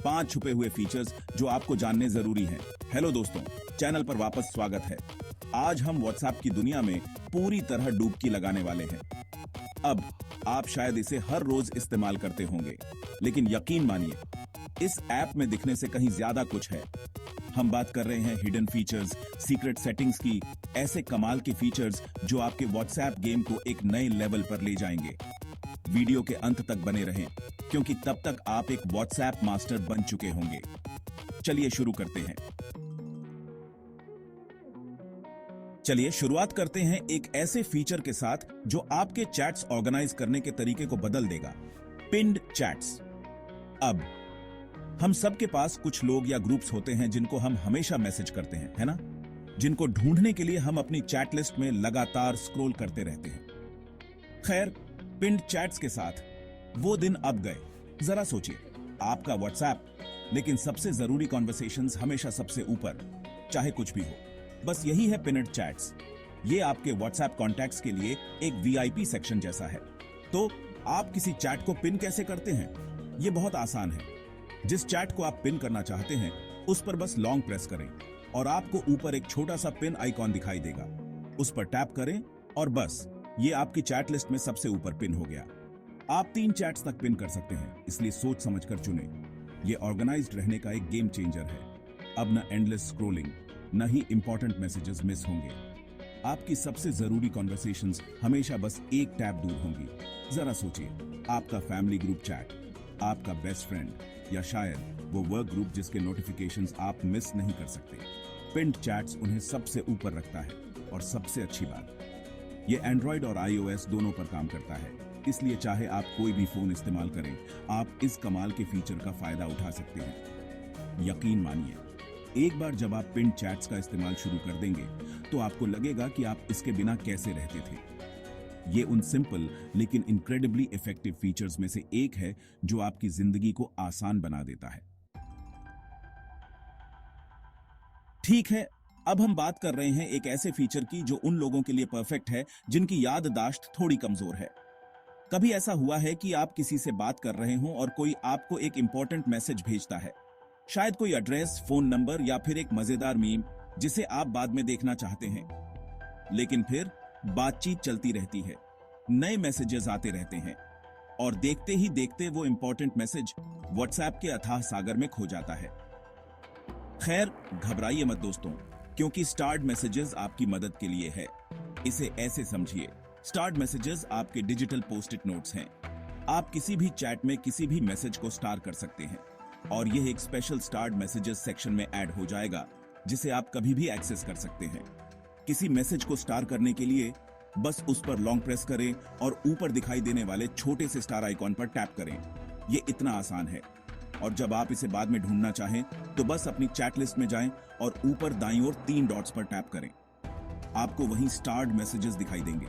5 छुपे हुए फीचर्स जो आपको जानने जरूरी हैं। हेलो दोस्तों, चैनल पर वापस स्वागत है। आज हम व्हाट्सएप की दुनिया में पूरी तरह डुबकी लगाने वाले हैं। अब आप शायद इसे हर रोज इस्तेमाल करते होंगे, लेकिन यकीन मानिए, इस ऐप में दिखने से कहीं ज्यादा कुछ है। हम बात कर रहे हैं हिडन फीचर्स, सीक्रेट सेटिंग्स की, ऐसे कमाल के फीचर्स जो आपके व्हाट्सएप गेम को एक नए लेवल पर ले जाएंगे। वीडियो के अंत तक बने रहें, क्योंकि तब तक आप एक व्हाट्सएप मास्टर बन चुके होंगे। चलिए शुरू करते हैं। चलिए शुरुआत करते हैं एक ऐसे फीचर के साथ जो आपके चैट्स ऑर्गेनाइज करने के तरीके को बदल देगा, पिन्ड चैट्स। अब हम सबके पास कुछ लोग या ग्रुप्स होते हैं जिनको हम हमेशा मैसेज करते हैं, है ना? जिनको ढूंढने के लिए हम अपनी चैट लिस्ट में लगातार स्क्रॉल करते रहते हैं। खैर, पिन्ड चैट्स के साथ वो दिन अब गए। जरा सोचिए, आपका व्हाट्सएप, लेकिन सबसे जरूरी कॉन्वर्सेशंस हमेशा सबसे ऊपर, चाहे कुछ भी हो। बस यही है पिन्ड चैट्स। ये आपके व्हाट्सएप कॉन्टैक्ट्स के लिए एक वीआईपी सेक्शन जैसा है। तो आप किसी चैट को पिन कैसे करते हैं? ये बहुत आसान है। जिस चैट को आप पिन करना चाहते हैं, उस पर बस लॉन्ग प्रेस करें और आपको ऊपर एक छोटा सा पिन आइकॉन दिखाई देगा। उस पर टैप करें और बस ये आपकी चैट लिस्ट में सबसे ऊपर पिन हो गया। आप 3 चैट्स तक पिन कर सकते हैं, इसलिए सोच समझकर चुनें। ये ऑर्गेनाइज्ड रहने का एक गेम चेंजर है। अब न एंडलेस स्क्रोलिंग, न ही इंपॉर्टेंट मैसेजेस मिस होंगे। आपकी सबसे जरूरी कॉन्वर्सेशंस हमेशा बस एक टैब दूर होंगी। जरा सोचिए, आपका फैमिली ग्रुप चैट, आपका बेस्ट फ्रेंड, या शायद वो वर्क ग्रुप जिसके नोटिफिकेशंस आप मिस नहीं कर सकते। पिन्ड चैट्स उन्हें सबसे ऊपर रखता है। और सबसे अच्छी बात, ये एंड्रॉइड और iOS दोनों पर काम करता है, इसलिए चाहे आप कोई भी फोन इस्तेमाल करें, आप इस कमाल के फीचर का फायदा उठा सकते हैं। यकीन मानिए, एक बार जब आप पिन्ड चैट्स का इस्तेमाल शुरू कर देंगे, तो आपको लगेगा कि आप इसके बिना कैसे रहते थे। ये उन सिंपल लेकिन इनक्रेडिबली इफेक्टिव फीचर्स में से एक है जो आपकी जिंदगी को आसान बना देता है। ठीक है, अब हम बात कर रहे हैं एक ऐसे फीचर की जो उन लोगों के लिए परफेक्ट है जिनकी याददाश्त थोड़ी कमजोर है। कभी ऐसा हुआ है कि आप किसी से बात कर रहे हो और कोई आपको एक इंपॉर्टेंट मैसेज भेजता है, शायद कोई एड्रेस, फोन नंबर या फिर एक मजेदार मीम जिसे आप बाद में देखना चाहते हैं। लेकिन फिर बातचीत चलती रहती है, नए मैसेजेस आते रहते हैं और देखते ही देखते वो इंपॉर्टेंट मैसेज व्हाट्सएप के अथाह सागर में खो जाता है। खैर, घबराइए मत दोस्तों, क्योंकि स्टार्ड मैसेजेस आपकी मदद के लिए है। इसे ऐसे समझिए, स्टार्ड मैसेजेस आपके डिजिटल पोस्ट इट नोट्स हैं। आप किसी भी चैट में किसी भी मैसेज को स्टार कर सकते हैं और यह एक स्पेशल स्टार्ड मैसेजेस सेक्शन में ऐड हो जाएगा, जिसे आप कभी भी एक्सेस कर सकते हैं। किसी मैसेज को स्टार करने के लिए बस उस पर लॉन्ग प्रेस करें और ऊपर दिखाई देने वाले छोटे से स्टार आइकॉन पर टैप करें। ये इतना आसान है। और जब आप इसे बाद में ढूंढना चाहें, तो बस अपनी चैट लिस्ट में जाएं और ऊपर दाईं ओर 3 डॉट्स पर टैप करें। आपको वहीं स्टार्ड मैसेजेस दिखाई देंगे।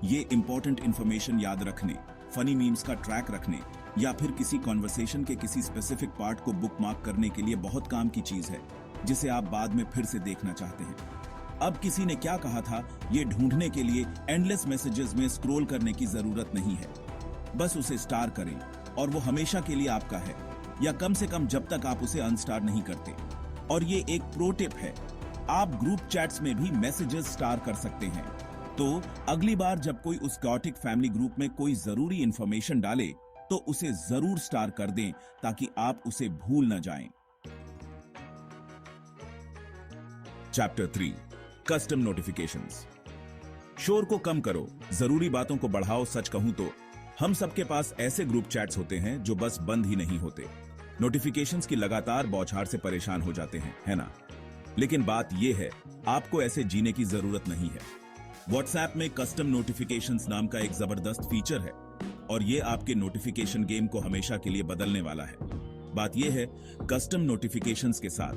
ये इंपॉर्टेंट इंफॉर्मेशन याद रखने, फनी मीम्स का ट्रैक रखने या फिर किसी कॉन्वर्सेशन के किसी स्पेसिफिक पार्ट को बुकमार्क करने के लिए बहुत काम की चीज है, जिसे आप बाद में फिर से देखना चाहते हैं। अब किसी ने क्या कहा था, ये ढूंढने के लिए एंडलेस मैसेजेस में स्क्रॉल करने की जरूरत नहीं है। बस उसे स्टार करें और वो हमेशा के लिए आपका है, या कम से कम जब तक आप उसे अनस्टार नहीं करते। और ये एक प्रो टिप है, आप ग्रुप चैट्स में भी मैसेजेस स्टार कर सकते हैं। तो अगली बार जब कोई उस कॉटिक फैमिली ग्रुप में कोई जरूरी इंफॉर्मेशन डाले, तो उसे जरूर स्टार कर दें ताकि आप उसे भूल न जाएं। Chapter 3, custom notifications. शोर को कम करो, जरूरी बातों को बढ़ाओ। सच कहूं तो हम सबके पास ऐसे ग्रुप चैट्स होते हैं जो बस बंद ही नहीं होते। नोटिफिकेशंस की लगातार बौछार से परेशान हो जाते हैं, है ना? लेकिन बात यह है, आपको ऐसे जीने की जरूरत नहीं है। व्हाट्सएप में कस्टम नोटिफिकेशंस नाम का एक जबरदस्त फीचर है और यह आपके नोटिफिकेशन गेम को हमेशा के लिए बदलने वाला है। बात यह है, कस्टम नोटिफिकेशंस के साथ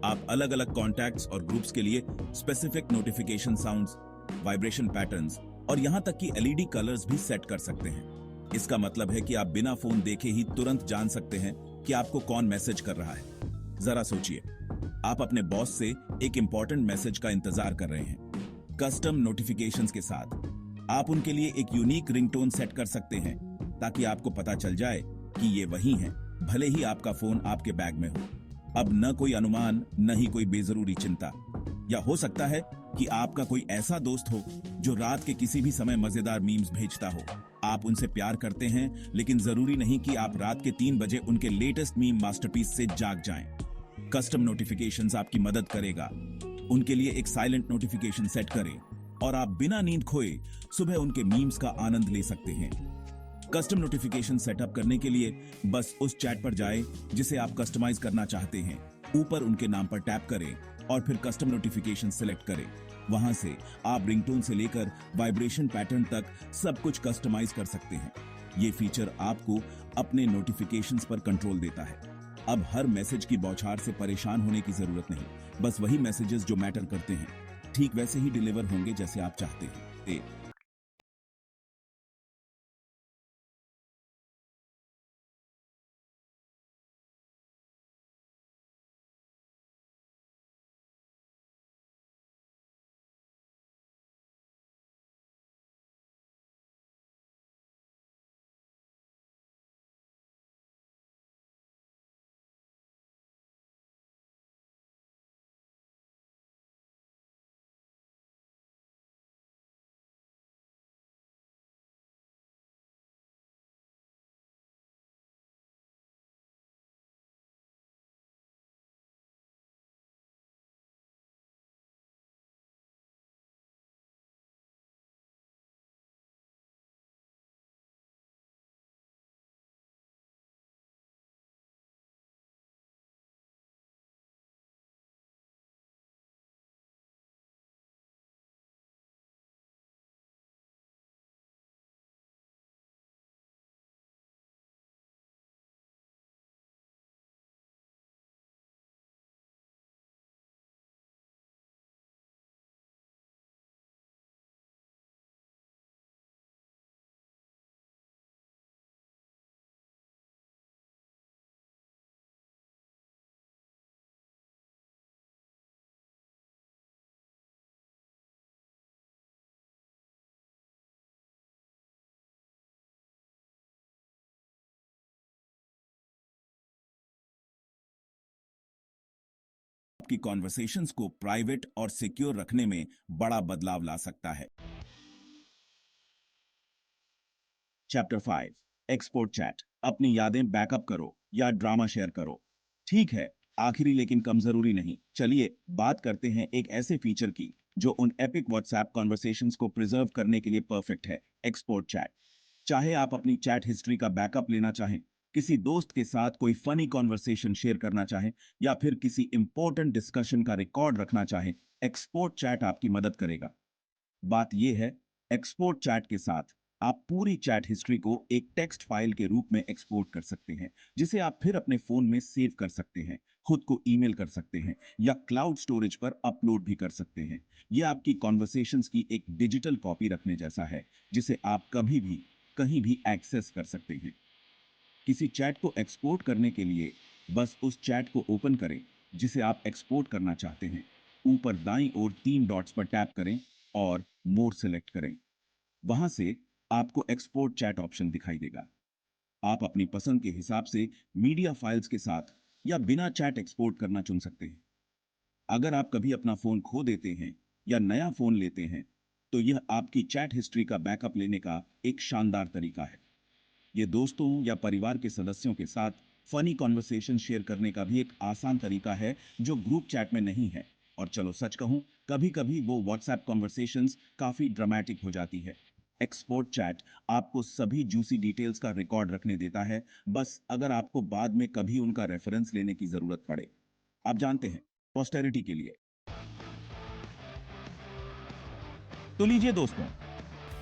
आप अलग अलग कॉन्टैक्ट्स और ग्रुप्स के लिए specific notification sounds, vibration patterns और यहां तक कि एलईडी कलर्स भी सेट कर सकते हैं। इसका मतलब है कि आप बिना फोन देखे ही तुरंत जान सकते हैं कि आपको कौन मैसेज कर रहा है। जरा सोचिए, आप अपने बॉस से एक इंपॉर्टेंट मैसेज का इंतजार कर रहे हैं। कस्टम नोटिफिकेशंस के साथ आप उनके लिए एक यूनिक रिंगटोन सेट कर सकते हैं ताकि आपको पता चल जाए कि ये वही हैं भले ही आपका फोन आपके बैग में हो। अब न कोई अनुमान, न ही कोई बेजरूरी चिंता। या हो सकता है कि आपका कोई ऐसा दोस्त हो जो रात के किसी भी समय मजेदार मीम्स भेजता हो। आप उनसे प्यार करते हैं, लेकिन जरूरी नहीं कि आप रात के 3 बजे उनके लेटेस्ट मीम मास्टरपीस से जाग जाएं। कस्टम नोटिफिकेशंस आपकी मदद करेगा। उनके लिए एक साइलेंट नोटिफिकेशन सेट करें और आप बिना नींद खोए सुबह उनके मीम्स का आनंद ले सकते हैं। कस्टम नोटिफिकेशन सेटअप करने के लिए बस उस चैट पर जाएं जिसे आप कस्टमाइज करना चाहते हैं। ऊपर उनके नाम पर टैप करें और फिर कस्टम नोटिफिकेशन सिलेक्ट करें। वहां से आप रिंगटोन से लेकर वाइब्रेशन पैटर्न तक सब कुछ कस्टमाइज कर सकते हैं। ये फीचर आपको अपने नोटिफिकेशंस पर कंट्रोल देता है। अब हर मैसेज की बौछार से परेशान होने की जरूरत नहीं। बस वही मैसेजेस जो मैटर करते हैं ठीक वैसे ही डिलीवर होंगे जैसे आप चाहते हैं। आपकी कॉन्वर्सेशंस को प्राइवेट और सिक्योर रखने में बड़ा बदलाव ला सकता है। Chapter 5, export chat. अपनी यादें बैकअप करो या ड्रामा शेयर करो। ठीक है, आखिरी लेकिन कम जरूरी नहीं, चलिए बात करते हैं एक ऐसे फीचर की जो उन एपिक व्हाट्सएप कॉन्वर्सेशंस को प्रिजर्व करने के लिए परफेक्ट है, एक्सपोर्ट चैट। चाहे आप अपनी चैट हिस्ट्री का बैकअप लेना चाहें, किसी दोस्त के साथ कोई फनी कॉन्वर्सेशन शेयर करना चाहें, या फिर किसी इंपॉर्टेंट डिस्कशन का रिकॉर्ड रखना चाहें, एक्सपोर्ट चैट आपकी मदद करेगा। बात यह है, एक्सपोर्ट चैट के साथ आप पूरी चैट हिस्ट्री को एक टेक्स्ट फाइल के रूप में एक्सपोर्ट कर सकते हैं, जिसे आप फिर अपने फोन में सेव कर सकते हैं, खुद को ईमेल कर सकते हैं या क्लाउड स्टोरेज पर अपलोड भी कर सकते हैं। यह आपकी कॉन्वर्सेशंस की एक डिजिटल कॉपी रखने जैसा है, जिसे आप कभी भी कहीं भी एक्सेस कर सकते हैं। किसी चैट को एक्सपोर्ट करने के लिए बस उस चैट को ओपन करें जिसे आप एक्सपोर्ट करना चाहते हैं। ऊपर दाईं ओर 3 डॉट्स पर टैप करें और मोर सेलेक्ट करें। वहां से आपको एक्सपोर्ट चैट ऑप्शन दिखाई देगा। आप अपनी पसंद के हिसाब से मीडिया फाइल्स के साथ या बिना चैट एक्सपोर्ट करना चुन सकते हैं। अगर आप कभी अपना फोन खो देते हैं या नया फोन लेते हैं, तो यह आपकी चैट हिस्ट्री का बैकअप लेने का एक शानदार तरीका है। ये दोस्तों या परिवार के सदस्यों के साथ फनी कॉन्वर्सेशन शेयर करने का भी एक आसान तरीका है जो ग्रुप चैट में नहीं है। और चलो सच कहूं, कभी कभी वो व्हाट्सएप कॉन्वर्सेशंस काफी ड्रामेटिक हो जाती है। एक्सपोर्ट चैट आपको सभी जूसी डिटेल्स का रिकॉर्ड रखने देता है, बस अगर आपको बाद में कभी उनका रेफरेंस लेने की जरूरत पड़े। आप जानते हैं, पोस्टेरिटी के लिए। तो लीजिए दोस्तों,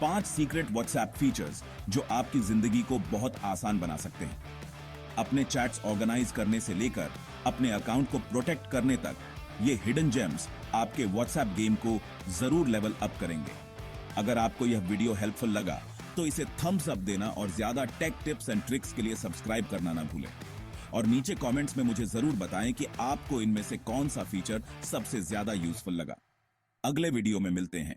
5 सीक्रेट व्हाट्सएप फीचर्स जो आपकी जिंदगी को बहुत आसान बना सकते हैं। अपने चैट्स ऑर्गेनाइज करने से लेकर अपने अकाउंट को प्रोटेक्ट करने तक, ये हिडन जेम्स आपके व्हाट्सएप गेम को जरूर लेवल अप करेंगे। अगर आपको यह वीडियो हेल्पफुल लगा तो इसे थम्स अप देना और ज्यादा टेक टिप्स एंड ट्रिक्स के लिए सब्सक्राइब करना ना भूलें। और नीचे कमेंट्स में मुझे जरूर बताएं कि आपको इनमें से कौन सा फीचर सबसे ज्यादा यूजफुल लगा। अगले वीडियो में मिलते हैं।